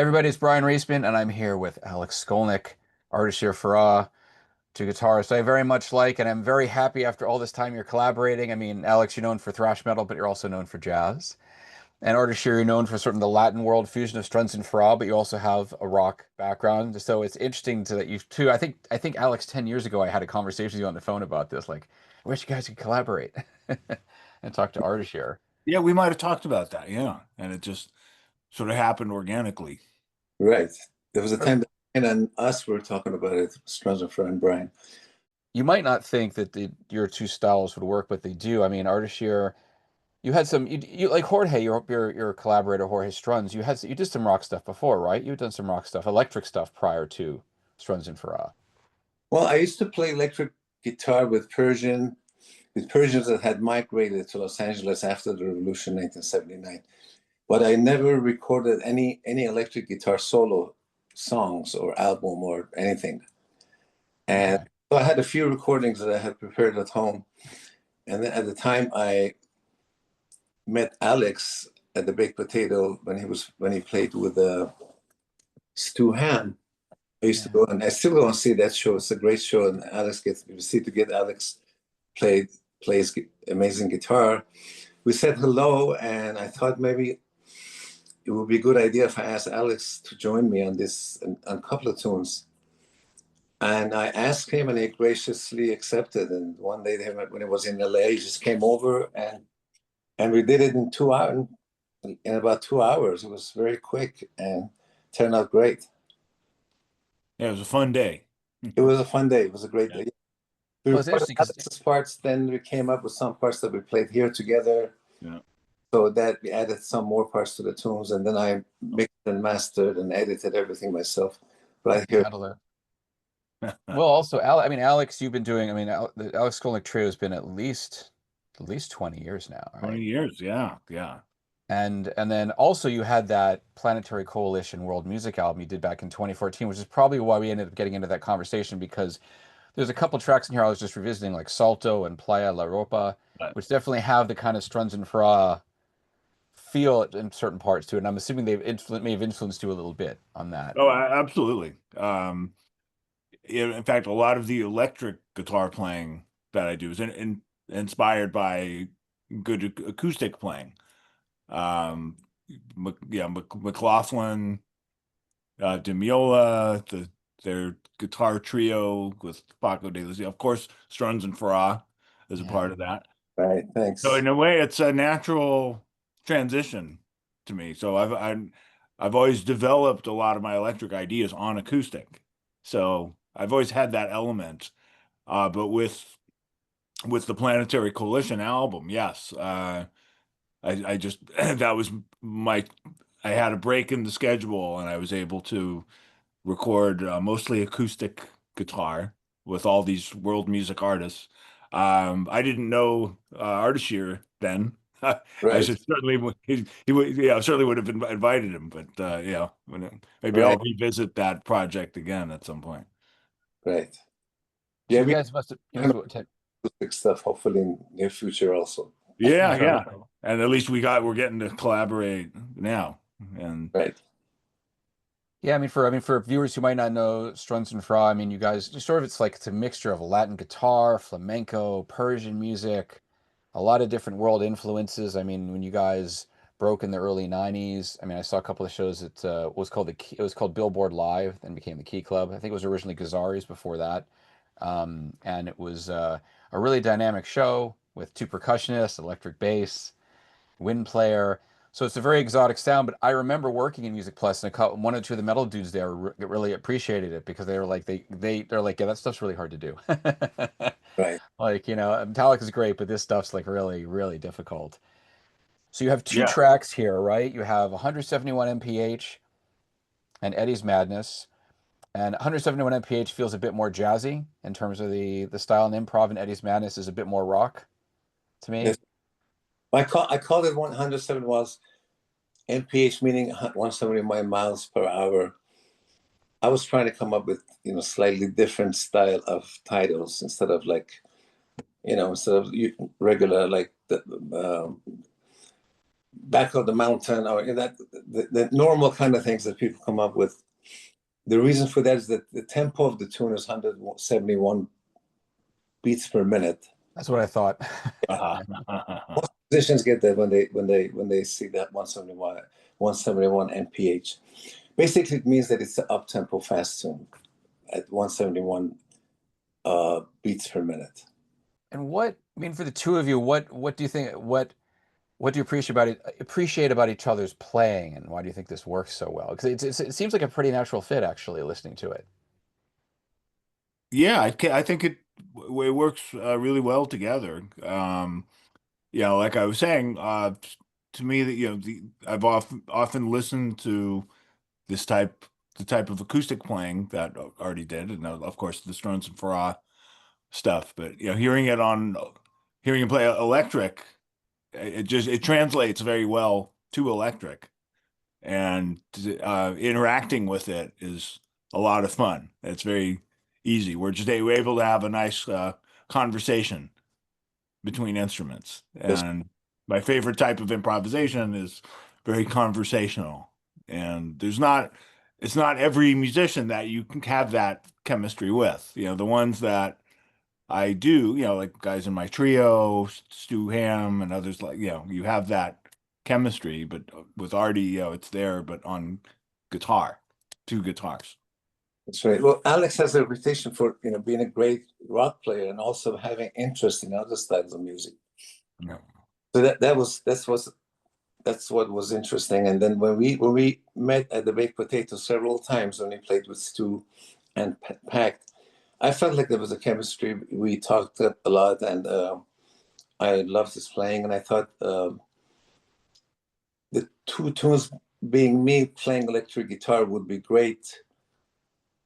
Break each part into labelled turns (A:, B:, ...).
A: Everybody, it's Brian Reisman, and I'm here with Alex Skolnick, Ardeshir Farah, two guitarists I very much like, and I'm very happy after all this time you're collaborating. I mean, Alex, you're known for thrash metal, but you're also known for jazz. And Ardeshir, you're known for sort of the Latin world fusion of Strunz and Farah, but you also have a rock background. So it's interesting that you two. I think Alex, 10 years ago, I had a conversation with you on the phone about this. Like, I wish you guys could collaborate and talk to Ardeshir.
B: Yeah, we might have talked about that. Yeah. And it just sort of happened organically.
C: Right. There was a time that and then us were talking about it, Strunz Farah and Brian.
A: You might not think that your two styles would work, but they do. I mean, Ardeshir, you had some you like Jorge, your collaborator Jorge Strunz. You did some rock stuff before, right? You've done some rock stuff, electric stuff prior to Strunz and Farah.
C: Well, I used to play electric guitar with Persians that had migrated to Los Angeles after the revolution, 1979. But I never recorded any electric guitar solo songs or album or anything. And
A: Okay.
C: so I had a few recordings that I had prepared at home. And then at the time I met Alex at the Baked Potato when he played with Stu Ham. I used to
A: Yeah.
C: go, and I still go and see that show. It's a great show, and Alex plays amazing guitar. We said hello, and I thought maybe it would be a good idea if I asked Alex to join me on on a couple of tunes. And I asked him, and he graciously accepted. And one day, when he was in LA, he just came over, and we did it in 2 hours. In about 2 hours, it was very quick and turned out great.
B: Yeah, it was a fun day.
C: It was a fun day. It was a great
B: Yeah.
C: day. We
A: Well, it's
C: recorded
A: interesting because
C: Alex's parts, then we came up with some parts that we played here together.
B: Yeah.
C: So that we added some more parts to the tunes, and then I mixed and mastered and edited everything myself right here.
A: handle it. Well, also, I mean, Alex, you've been doing. I mean, the Alex Skolnick trio has been at least 20 years now,
B: 20
A: right?
B: years. Yeah. Yeah.
A: And then also you had that Planetary Coalition World Music album you did back in 2014, which is probably why we ended up getting into that conversation because there's a couple tracks in here I was just revisiting, like Salto and Playa La Ropa,
B: But,
A: which definitely have the kind of Strunz and Farah feel in certain parts to it. And I'm assuming may have influenced you a little bit on that.
B: oh, absolutely. In fact, a lot of the electric guitar playing that I do is inspired by good acoustic playing. Um, McLaughlin, Demiola, their guitar trio with Paco de Lucia, of course, Strunz and Farah is a
A: Yeah.
B: part of that.
C: Right,
B: So
C: thanks.
B: in a way, it's a natural transition to me. So I've always developed a lot of my electric ideas on acoustic. So I've always had that element. But with the Planetary Coalition album, yes, I just that was my I had a break in the schedule and I was able to record mostly acoustic guitar with all these world music artists. I didn't know Ardeshir then. I
C: Right,
B: should certainly he would yeah I certainly would have invited him, but yeah maybe I'll
C: right,
B: revisit that project again at some point.
C: right.
A: So
C: Yeah,
A: you
C: we
A: guys must have,
C: can music stuff hopefully in near future also.
B: Yeah,
A: sure.
B: yeah, and at least we're getting to collaborate now, and
C: Right.
A: Yeah, I mean for viewers who might not know Strunz and Fra, I mean you guys just sort of it's a mixture of Latin guitar, flamenco, Persian music, a lot of different world influences. I mean, when you guys broke in the early 90s, I mean I saw a couple of shows that it was called Billboard Live, then became the Key Club. I think it was originally Gazzari's before that. And it was a really dynamic show with two percussionists, electric bass, wind player. So it's a very exotic sound. But I remember working in Music Plus, and one or two of the metal dudes there really appreciated it because they were like they're like, yeah, that stuff's really hard to do.
C: Right.
A: Like, Metallica's great, but this stuff's like really, really difficult. So you have two
B: yeah,
A: tracks here, right? You have 171 mph and Eddie's Madness. And 171 mph feels a bit more jazzy in terms of the style and improv, and Eddie's Madness is a bit more rock to me.
C: Yes. I called it 107 was mph, meaning 170 miles per hour. I was trying to come up with slightly different style of titles instead of regular like back of the mountain, or that the normal kind of things that people come up with. The reason for that is that the tempo of the tune is 171 beats per minute.
A: That's what I thought.
C: Most musicians get that when they see that 171 mph. Basically, it means that it's an up tempo fast tune at 171 beats per minute.
A: And what, I mean, for the two of you, what do you think, what do you appreciate about each other's playing, and why do you think this works so well? Because it seems like a pretty natural fit, actually, listening to it.
B: Yeah, I think it works really well together. Like I was saying, to me that I've often listened to the type of acoustic playing that Artie did, and of course the Strunz Farah stuff. But hearing him play electric, it translates very well to electric, and interacting with it is a lot of fun. It's very easy. We're able to have a nice conversation between instruments. And my favorite type of improvisation is very conversational. And it's not every musician that you can have that chemistry with. The ones that I do, like guys in my trio, Stu Ham and others, like, you have that chemistry, but with Artie, it's there, but on guitar, two guitars.
C: That's right. Well, Alex has a reputation for being a great rock player and also having interest in other styles of music.
B: Yeah.
C: So that's what was interesting. And then when we met at the Baked Potato several times when we played with Stu and Pact, I felt like there was a chemistry. We talked a lot, and I loved his playing. And I thought the two tunes being me playing electric guitar would be great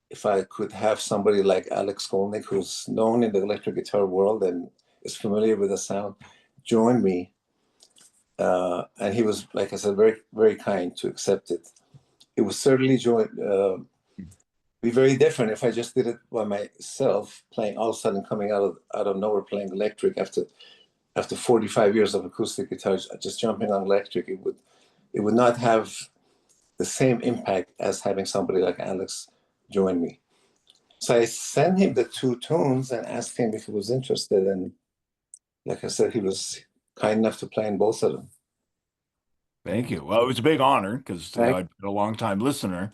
C: if I could have somebody like Alex Skolnick, who's known in the electric guitar world and is familiar with the sound, join me. And he was, like I said, very, very kind to accept it. It would certainly be very different if I just did it by myself, playing all of a sudden coming out of nowhere playing electric after 45 years of acoustic guitar, just jumping on electric. It would not have the same impact as having somebody like Alex join me. So I sent him the two tunes and asked him if he was interested. And like I said, he was kind enough to play in both of them.
B: Thank you. Well, it was a big honor because I've been a long time listener,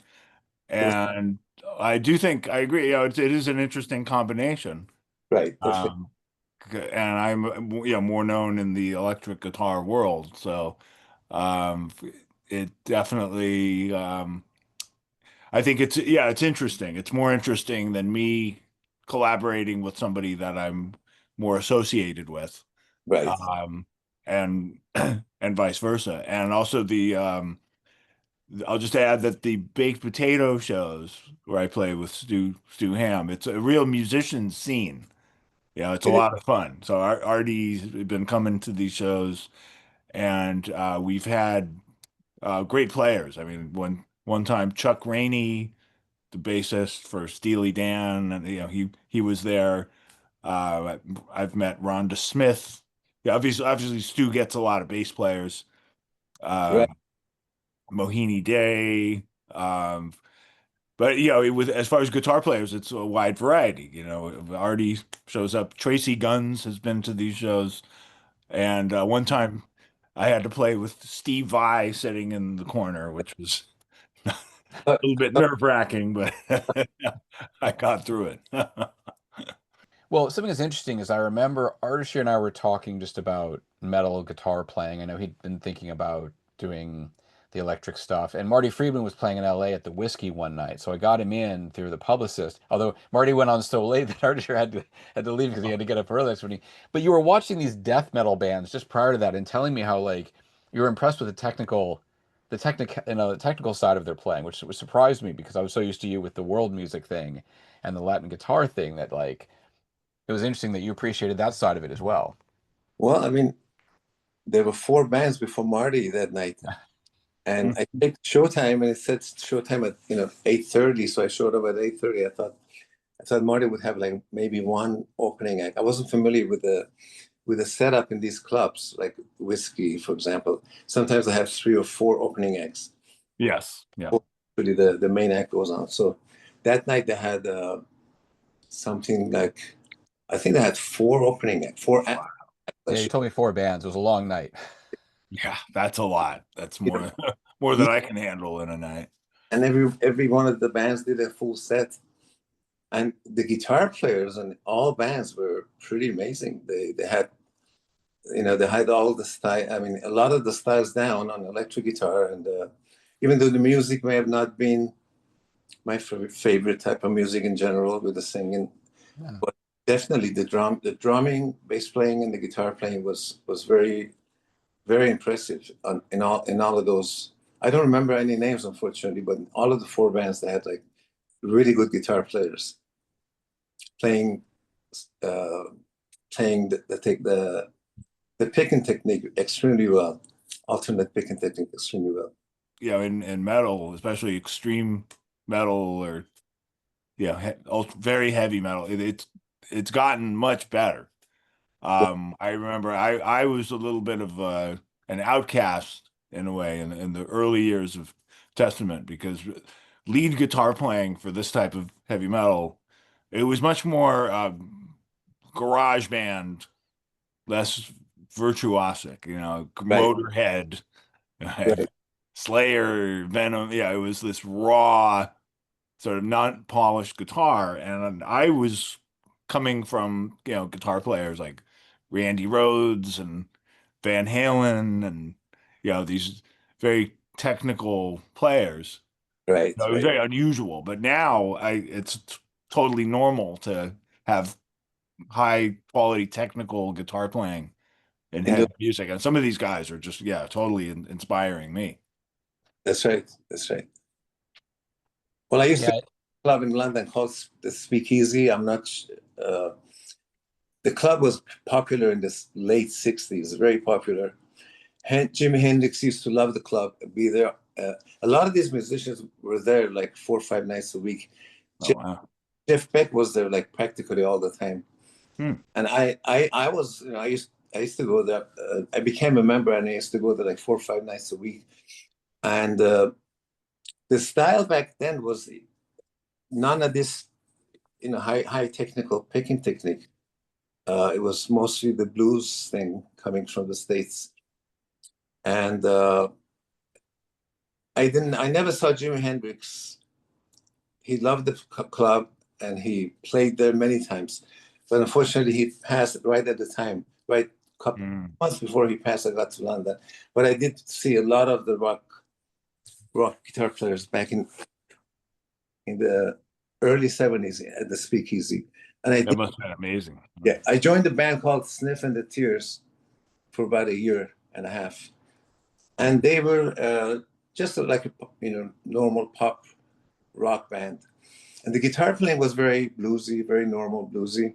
B: and I do think I agree. It is an interesting combination.
C: Right.
B: And I'm more known in the electric guitar world, so um, it definitely I think it's interesting. It's more interesting than me collaborating with somebody that I'm more associated with.
C: Right.
B: And and vice versa. And also I'll just add that the baked potato shows where I play with Stu Ham, it's a real musician scene. It's a lot of fun. So Artie's been coming to these shows, and we've had great players. I mean, one time Chuck Rainey, the bassist for Steely Dan, and he was there. I've met Rhonda Smith. Yeah, obviously Stu gets a lot of bass players. Uh,
C: Right.
B: Mohini Day. But as far as guitar players, it's a wide variety. Artie shows up. Tracy Guns has been to these shows, and one time I had to play with Steve Vai sitting in the corner, which was a little bit nerve-wracking, but I got through it.
A: Well, something that's interesting is I remember Ardeshir and I were talking just about metal guitar playing. I know he'd been thinking about doing the electric stuff. And Marty Friedman was playing in LA at the Whiskey one night. So I got him in through the publicist. Although Marty went on so late that Ardeshir had to leave because he had to get up early next morning. But you were watching these death metal bands just prior to that and telling me how like you were impressed with the technical side of their playing, which surprised me because I was so used to you with the world music thing and the Latin guitar thing that like it was interesting that you appreciated that side of it as well.
C: Well, I mean, there were four bands before Marty that night. And I picked Showtime, and it said Showtime at 8:30. So I showed up at 8:30. I thought Marty would have like maybe one opening act. I wasn't familiar with the with a setup in these clubs, like Whiskey, for example, sometimes I have 3 or 4 opening acts.
B: Yes. Yeah.
C: Really, the main act goes on. So that night they had something like, I think they had 4 opening acts, 4 acts.
A: Yeah, you told me 4 bands. It was a long night.
B: Yeah, that's a lot. That's more more
C: Yeah.
B: than I can handle in a night.
C: And every one of the bands did a full set. And the guitar players in all bands were pretty amazing. They had, they had all the style. I mean, a lot of the styles down on electric guitar, and even though the music may have not been my favorite type of music in general with the singing,
A: Yeah.
C: but definitely the drumming, bass playing, and the guitar playing was very, very impressive in all of those. I don't remember any names, unfortunately, but in all of the 4 bands they had like really good guitar players playing uh, playing the picking technique extremely well, alternate picking technique extremely well.
B: You know, in metal, especially extreme metal or very heavy metal, it's gotten much better. I remember I was a little bit of an outcast in a way in the early years of Testament because lead guitar playing for this type of heavy metal, it was much more garage band, less virtuosic,
C: Right,
B: Motorhead,
C: right.
B: Slayer, Venom. Yeah, it was this raw, sort of not polished guitar. And I was coming from, guitar players like Randy Rhoads and Van Halen and, these very technical players.
C: Right,
B: So it was
C: right.
B: very unusual. But now it's totally normal to have high quality technical guitar playing in
C: And
B: heavy music. And some of these guys are just, totally inspiring me.
C: that's right. That's right. Well, I used to
A: Yeah.
C: club in London called the Speakeasy. Uh, the club was popular in the late '60s, very popular. Jimi Hendrix used to love the club, be there. A lot of these musicians were there like 4 or 5 nights a week.
B: Oh, wow.
C: Jeff Beck was there like practically all the time.
B: Hmm.
C: And I was, I used to go there. I became a member, and I used to go there like 4 or 5 nights a week. And the style back then was none of this, high technical picking technique. It was mostly the blues thing coming from the States. And I never saw Jimi Hendrix. He loved the club, and he played there many times. But unfortunately, he passed right at the time, right couple
B: Hmm.
C: months before he passed. I got to London, but I did see a lot of the rock guitar players back in the early '70s at the Speakeasy, and
B: That must have been amazing.
C: I joined a band called Sniff and the Tears for about a year and a half, and they were just like a normal pop rock band, and the guitar playing was very bluesy, very normal bluesy,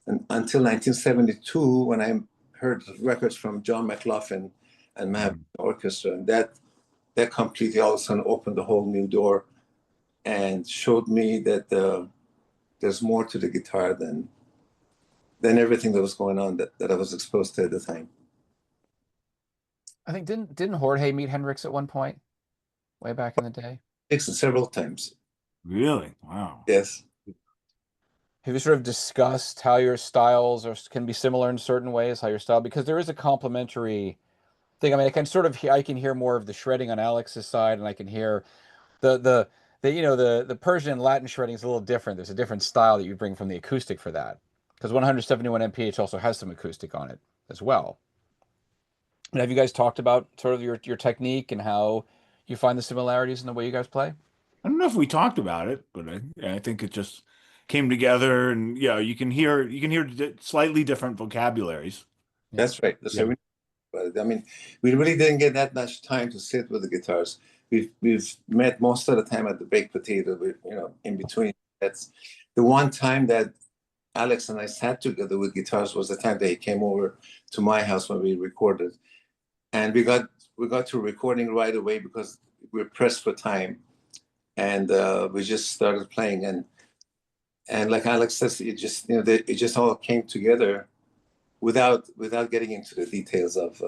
C: and until 1972 when I heard records from John McLaughlin and Mahavishnu
B: Hmm.
C: Orchestra, and that completely all of a sudden opened a whole new door and showed me that there's more to the guitar than everything that was going on that I was exposed to at the time.
A: I think didn't Jorge meet Hendrix at one point, way back in the day?
C: Dixon several times.
B: Really? Wow.
C: Yes,
A: Have you sort of discussed how your styles can be similar in certain ways, how your style, because there is a complementary thing. I mean, I can hear more of the shredding on Alex's side, and I can hear the Persian and Latin shredding is a little different. There's a different style that you bring from the acoustic for that, because 171 mph also has some acoustic on it as well. And have you guys talked about sort of your technique and how you find the similarities in the way you guys play?
B: I don't know if we talked about it, but I think it just came together, and you can hear slightly different vocabularies.
A: Yeah.
C: that's right. That's
B: Yeah.
C: right. I mean, we really didn't get that much time to sit with the guitars. We've met most of the time at the baked potato, in between. That's the one time that Alex and I sat together with guitars was the time that he came over to my house when we recorded, and we got to recording right away because we were pressed for time, and we just started playing, and like Alex says, it just it just all came together without getting into the details of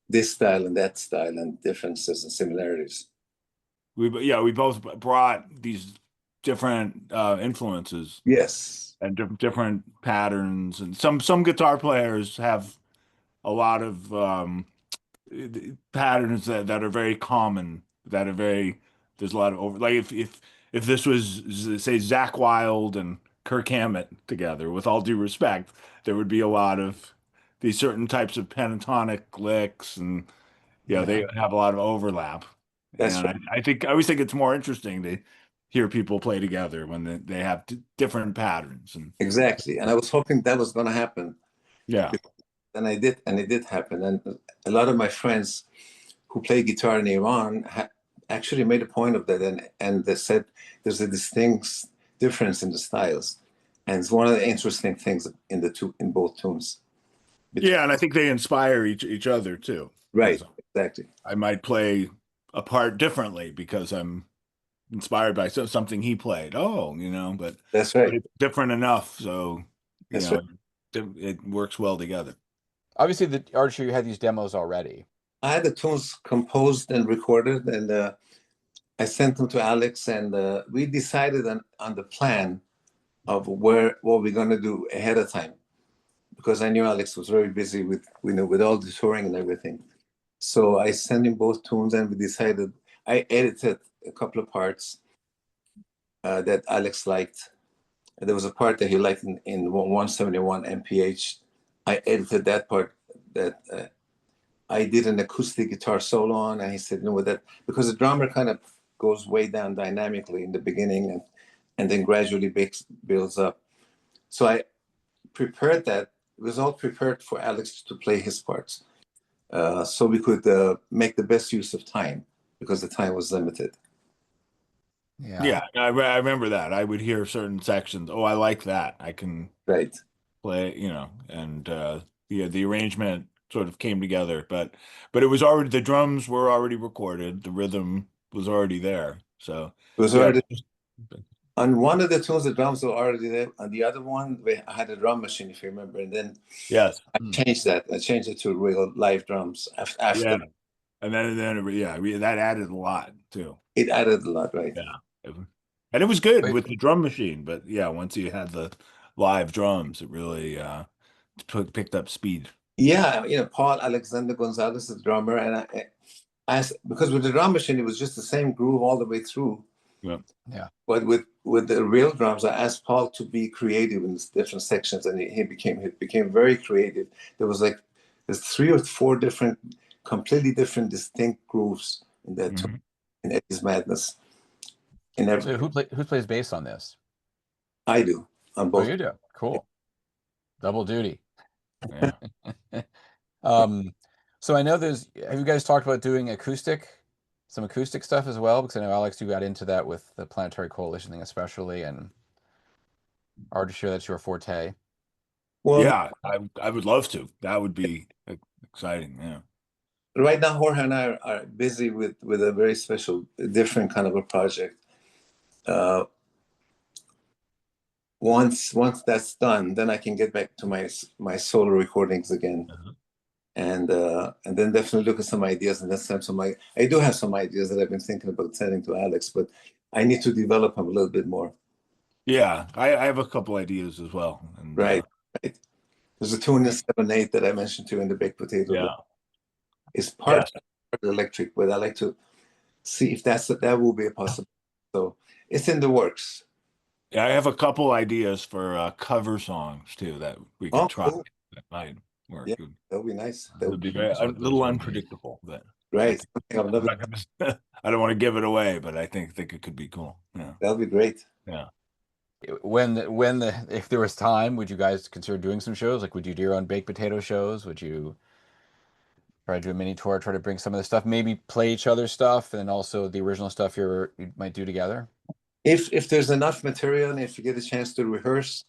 C: this style and that style and differences and similarities.
B: We both brought these different influences
C: Yes,
B: and different patterns, and some guitar players have a lot of patterns that are very common, that are very, there's a lot of over, like if this was, say, Zach Wild and Kirk Hammett together, with all due respect, there would be a lot of these certain types of pentatonic licks, and they have a lot of overlap.
C: that's
B: And
C: right.
B: I always think it's more interesting to hear people play together when they have different patterns. And
C: Exactly. And I was hoping that was going to happen,
B: yeah,
C: and it did happen. And a lot of my friends who play guitar in Iran actually made a point of that, and they said there's a distinct difference in the styles, and it's one of the interesting things in both tunes.
B: yeah, and I think they inspire each other too,
C: Right,
B: because
C: exactly.
B: I might play a part differently because I'm inspired by something he played. Oh, but
C: That's right.
B: it's different enough, so you
C: That's
B: know
C: right.
B: it works well together.
A: Obviously, the Ardeshir, you had these demos already.
C: I had the tunes composed and recorded, and I sent them to Alex, and we decided on the plan of what we're going to do ahead of time, because I knew Alex was very busy with all the touring and everything. So I sent him both tunes, and we decided. I edited a couple of parts that Alex liked. There was a part that he liked in 171 MPH. I edited that part that I did an acoustic guitar solo on, and he said, with that, because the drummer kind of goes way down dynamically in the beginning and then gradually builds up. So I prepared that. It was all prepared for Alex to play his parts. So we could make the best use of time, because the time was limited.
B: Yeah, I remember that. I would hear certain sections. Oh, I like that. I can
C: Right.
B: play, and the arrangement sort of came together, but it was already, the drums were already recorded, the rhythm was already there. So
C: It was
B: yeah,
C: already on one of the tunes, the drums were already there. On the other one, I had a drum machine, if you remember, and then
B: yes,
C: I changed that. I changed it to real live drums after.
B: yeah, and that added a lot too.
C: It added a lot, right?
B: Yeah, and it was good
A: Wait,
B: with the drum machine, but yeah, once you had the live drums, it really picked up speed.
C: Yeah, Paul Alexander Gonzalez, the drummer, and because with the drum machine, it was just the same groove all the way through.
B: Yeah.
A: yeah.
C: But with the real drums, I asked Paul to be creative in different sections, and he became very creative. There's 3 or 4 different, completely different, distinct grooves in that tune,
B: Mhm.
C: in Eddie's Madness.
A: So who plays bass on this?
C: I do on
A: Oh,
C: both.
A: you do. Cool. Double duty.
B: Yeah.
A: So I know have you guys talked about doing some acoustic stuff as well? Because I know Alex, you got into that with the Planetary Coalition thing, especially, and Ardeshir, that's your forte.
C: Well,
B: Yeah, I would love to. That would be exciting. Yeah.
C: right now, Jorge and I are busy with a very special, different kind of a project. Uh, once that's done, then I can get back to my solo recordings again,
B: Uh-huh.
C: and then definitely look at some ideas, and then send I do have some ideas that I've been thinking about sending to Alex, but I need to develop them a little bit more.
B: Yeah, I have a couple ideas as well, and
C: Right, right. There's a tune in 7/8 that I mentioned to you in the baked potato that
B: yeah,
C: is part
B: yes,
C: electric, but I like to see if that will be a possibility. So it's in the works.
B: yeah, I have a couple ideas for cover songs too that we could
C: Oh,
B: try.
C: cool.
B: That might work.
C: Yeah, that'll be nice.
B: It'll be very, a little unpredictable, but I
C: Right.
B: think
C: I'll love it.
B: I don't want to give it away, but I think it could be cool. Yeah,
C: That'll be great.
B: yeah.
A: If there was time, would you guys consider doing some shows? Like, would you do your own baked potato shows? Would you try to do a mini tour, try to bring some of the stuff, maybe play each other's stuff, and then also the original stuff you might do together?
C: If there's enough material and if you get a chance to rehearse,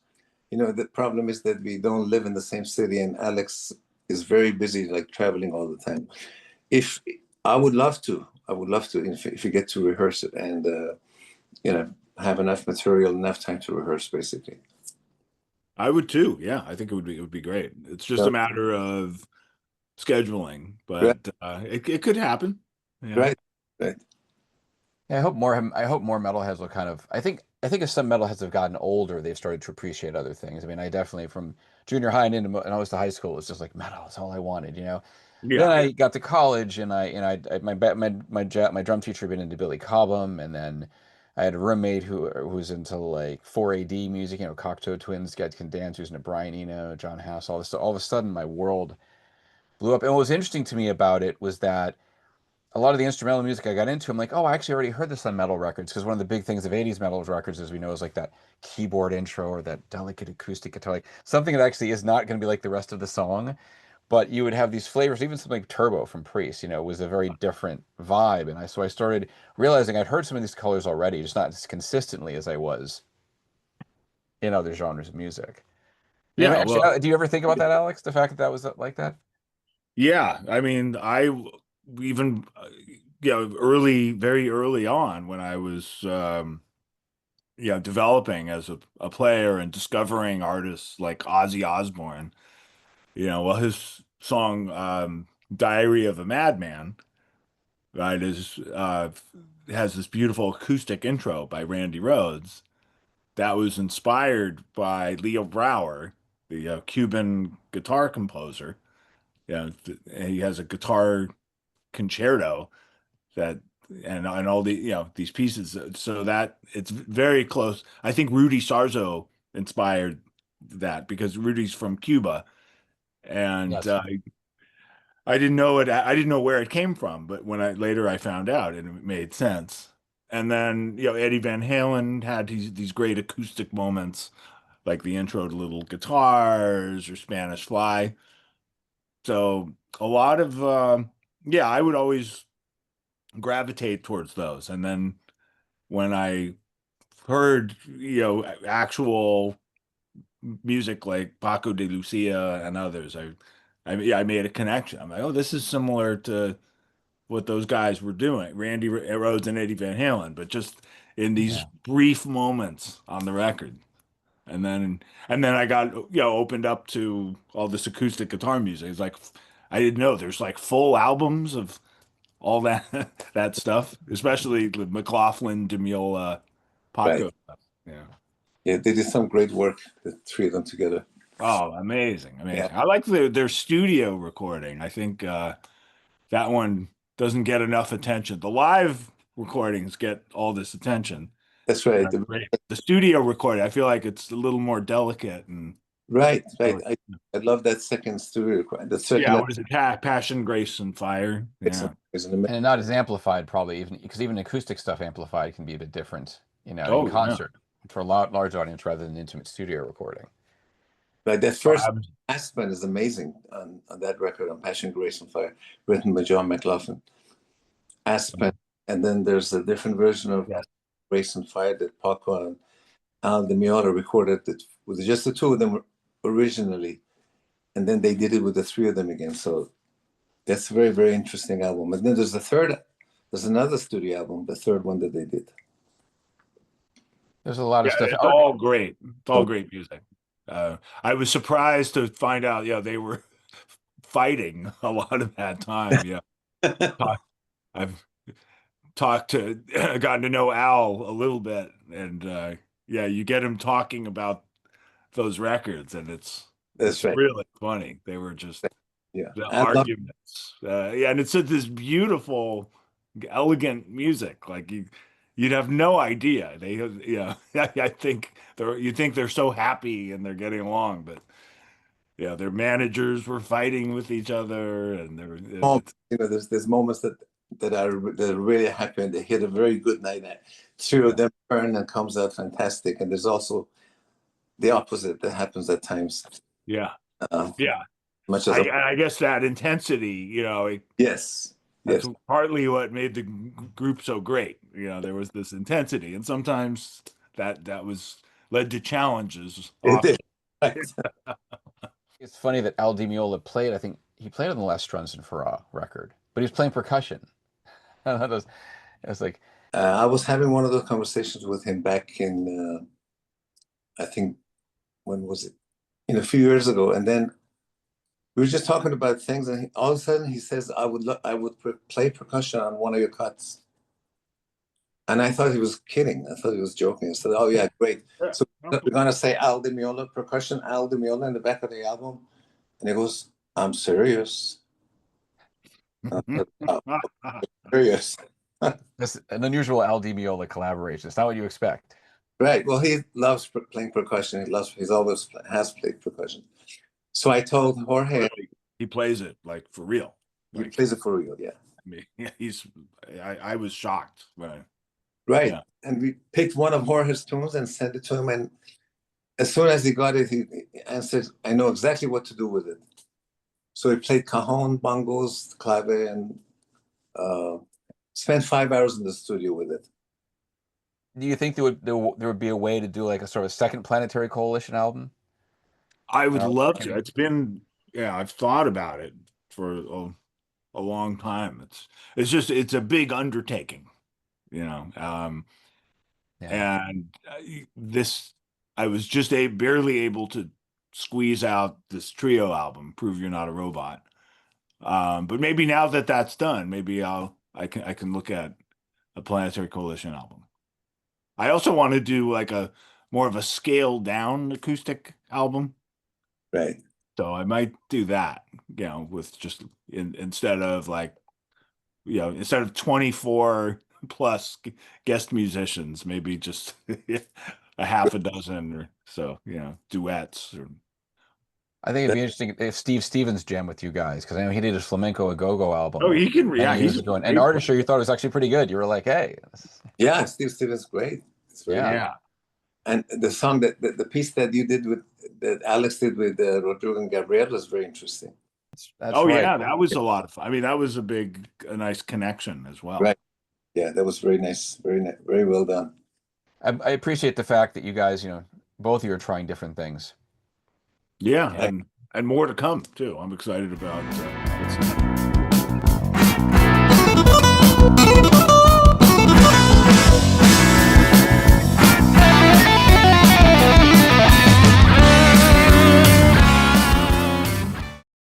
C: the problem is that we don't live in the same city, and Alex is very busy, like traveling all the time. If I would love to if you get to rehearse it and have enough material, enough time to rehearse, basically.
B: I would too. Yeah, I think it would be great. It's just a
C: No,
B: matter of scheduling,
C: right,
B: but it could happen. Yeah.
C: right, right.
A: Yeah, I hope more metalheads will kind of I think as some metalheads have gotten older, they've started to appreciate other things. I mean, I definitely from junior high and into and I was to high school, it was just like metal is all I wanted, you know. Then
B: Yeah.
A: I got to college and my drum teacher had been into Billy Cobham, and then I had a roommate who was into like 4AD music, you know, Cocteau Twins, Get Can Dance, who's into Brian Eno, John House, all this stuff. All of a sudden my world blew up. And what was interesting to me about it was that a lot of the instrumental music I got into, I'm like, oh, I actually already heard this on metal records. Because one of the big things of 80s metal records, as we know, is like that keyboard intro or that delicate acoustic guitar, like something that actually is not going to be like the rest of the song. But you would have these flavors, even something like Turbo from Priest, you know, was a very different vibe. And so I started realizing I'd heard some of these colors already, just not as consistently as I was in other genres of music. Do you ever
B: Yeah.
A: actually,
B: Well,
A: do you ever think about that, Alex? The fact that that was like that?
B: yeah. I mean, I even very early on when I was developing as a player and discovering artists like Ozzy Osbourne. Well, his song "Diary of a Madman," right, is has this beautiful acoustic intro by Randy Rhoads that was inspired by Leo Brouwer, the Cuban guitar composer. He has a guitar concerto that and all the these pieces, so that it's very close. I think Rudy Sarzo inspired that because Rudy's from Cuba, and
A: Yes.
B: I didn't know it. I didn't know where it came from, but when I later I found out, and it made sense. And then Eddie Van Halen had these great acoustic moments, like the intro to Little Guitars or Spanish Fly. So a lot of I would always gravitate towards those. And then when I heard actual music like Paco de Lucia and others, I made a connection. I'm like, oh, this is similar to what those guys were doing, Randy Rhoads and Eddie Van Halen, but just in these
A: Yeah.
B: brief moments on the record. And then I got opened up to all this acoustic guitar music. It's like I didn't know there's like full albums of all that that stuff, especially with McLaughlin, Demiola,
C: Right.
B: Paco. Yeah.
C: Yeah, they did some great work, the three of them together.
B: Oh, amazing,
C: Yeah,
B: amazing. I like their studio recording. I think that one doesn't get enough attention. The live recordings get all this attention.
C: that's right.
B: That's great. The studio recording, I feel like it's a little more delicate and
C: Right, right.
B: really,
C: I love that second studio record. The
B: yeah,
C: second
B: what is it? Passion, Grace, and Fire. Yeah.
C: is an amazing.
A: And not as amplified, probably even because even acoustic stuff amplified can be a bit different, you know, in
B: Oh yeah.
A: concert for a large audience rather than intimate studio recording.
C: Right, that
B: Oh,
C: first Aspen is amazing on that record on Passion, Grace, and Fire, written by John McLaughlin. Aspen, and then there's a different version of
B: yes.
C: Grace and Fire that Paco and Al Demiola recorded that with just the two of them originally, and then they did it with the three of them again. So that's a very, very interesting album. And then there's another studio album, the third one that they did.
A: There's a lot of
B: Yeah,
A: stuff.
B: it's all great. It's all great music. I was surprised to find out, they were fighting a lot of that time. Yeah. Talk- I've gotten to know Al a little bit, and you get him talking about those records, and
C: That's
B: it's
C: right.
B: really funny. They were just
C: Yeah.
B: the
C: I love
B: arguments. And it's this beautiful, elegant music. Like you'd have no idea. I think you think they're so happy and they're getting along, but yeah, their managers were fighting with each other, and
C: moments, there's moments that are really happy and they hit a very good night. Two of
A: Yeah.
C: them turn and comes out fantastic. And there's also the opposite that happens at times.
B: yeah,
C: Uh,
B: yeah.
C: much as
B: I guess that intensity,
C: yes,
B: that's
C: yes,
B: partly what made the group so great. There was this intensity, and sometimes that was led to challenges
C: it
B: often.
C: did. Right.
A: It's funny that Al Di Meola played, I think he played on the last Strunz Farah record, but he was playing percussion. It was like,
C: I was having one of those conversations with him back in, I think, when was it? a few years ago, and then we were just talking about things, and all of a sudden he says, I would play percussion on one of your cuts." And I thought he was kidding. I thought he was joking. I said, "Oh yeah, great.
B: Yeah.
C: So we're gonna say Al Di Meola percussion, Al Di Meola in the back of the album." And he goes, "I'm serious." I said, "Oh, serious."
A: That's an unusual Al Di Meola collaboration. It's not what you expect.
C: Right. Well, he loves playing percussion. He's always has played percussion. So I told Jorge,
B: He plays it like for real.
C: he
B: Like,
C: plays it for real. Yeah.
B: I mean, I was shocked when
C: Right.
B: yeah.
C: And we picked one of Jorge's tunes and sent it to him. And as soon as he got it, he answered, "I know exactly what to do with it." So he played cajon, bongos, clave, and spent 5 hours in the studio with it.
A: Do you think there would be a way to do like a sort of second Planetary Coalition album?
B: I would
A: Uh,
B: love to. It's been, yeah, I've thought about it for a long time. It's a big undertaking, you know.
A: yeah.
B: And this, I was just barely able to squeeze out this trio album, "Prove You're Not a Robot." But maybe now that that's done, maybe I can look at a Planetary Coalition album. I also want to do like a more of a scaled down acoustic album.
C: Right.
B: So I might do that, with just instead of like, instead of 24 plus guest musicians, maybe just a half a dozen or so, duets.
A: I think it'd be interesting if Steve Stevens jammed with you guys, because I know he did his Flamenco a Go-Go
B: Oh,
A: album
B: he can,
A: many
B: yeah,
A: years
B: he's a
A: ago, and
B: great
A: Ardeshir,
B: player.
A: you thought it was actually pretty good. You were like, hey,
C: Yeah, Steve Stevens, great. It's very
A: yeah,
C: good.
B: Yeah.
C: And the song the piece that you did that Alex did with Rodrigo and Gabriel is very interesting.
A: that's
B: Oh,
A: right.
B: yeah, that was a lot of fun. I mean, that was a nice connection as well.
C: Right. Yeah, that was very nice. Very well done.
A: I appreciate the fact that you guys, both of you are trying different things.
B: Yeah,
A: Yeah.
B: and more to come too. I'm excited about what's next.